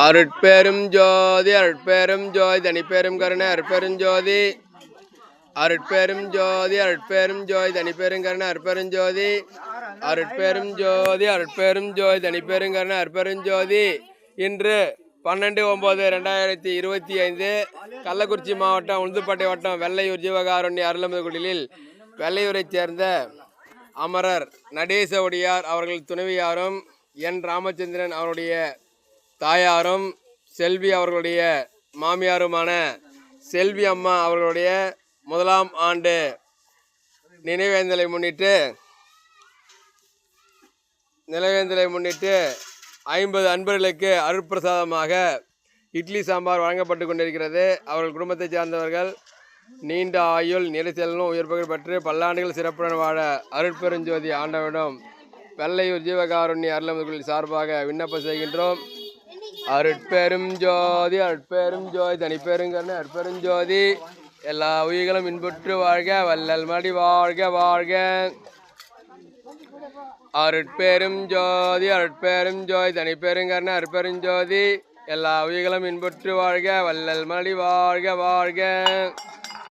அருட்பெரும் ஜோதி அருட்பெரும் ஜோதி தனிப்பெரும் கருணை அருட்பெரும் ஜோதி அருட்பெரும் ஜோதி அருட்பெரும் ஜோதி தனிப்பெரும் கருணை அருட்பெரும் ஜோதி அருட்பெரும் ஜோதி அருட்பெரும் ஜோதி தனிப்பெரும் கருணை அருட்பெரும் ஜோதி. இன்று 12/9/2025 கள்ளக்குறிச்சி மாவட்டம் உளுந்தூர்பேட்டை வட்டம் வெள்ளையூர் ஜீவகாருண்ய அருளமிகு குடிலில் வெள்ளையூரைச் சேர்ந்த அமரர் நடேச ஒடியார் அவர்கள் துணைவியாரும் என் ராமச்சந்திரன் அவருடைய தாயாரும் செல்வி அவர்களுடைய மாமியாருமான செல்வி அம்மா அவர்களுடைய 1ஆம் ஆண்டு நினைவேந்தலை முன்னிட்டு 50 அன்பர்களுக்கு அருட்பிரசாதமாக இட்லி சாம்பார் வழங்கப்பட்டு கொண்டிருக்கிறது. அவர்கள் குடும்பத்தைச் சார்ந்தவர்கள் நீண்ட ஆயுள் நிறைசெல்வம் உயர்ப்புகள் பெற்று பல்லாண்டுகள் சிறப்புடன் வாழ அருட்பெருஞ்சோதி ஆண்டவனிடம் வெள்ளையூர் ஜீவகாருண்ய அருளமிகு சார்பாக விண்ணப்பம் செய்கின்றோம். அருட்பெரும் ஜோதி அருட்பெரும் ஜோதி தனிப்பெருங்கருணை அருட்பெரும் ஜோதி. எல்லா உயிர்களும் இன்புற்று வாழ்க, வள்ளல் மடி வாழ்க வாழ்க. அருட்பெரும் ஜோதி அருட்பெரும் ஜோதி தனிப்பெருங்கருணை அருட்பெரும் ஜோதி. எல்லா உயிர்களும் இன்புற்று வாழ்க, வள்ளல் மடி வாழ்க வாழ்க.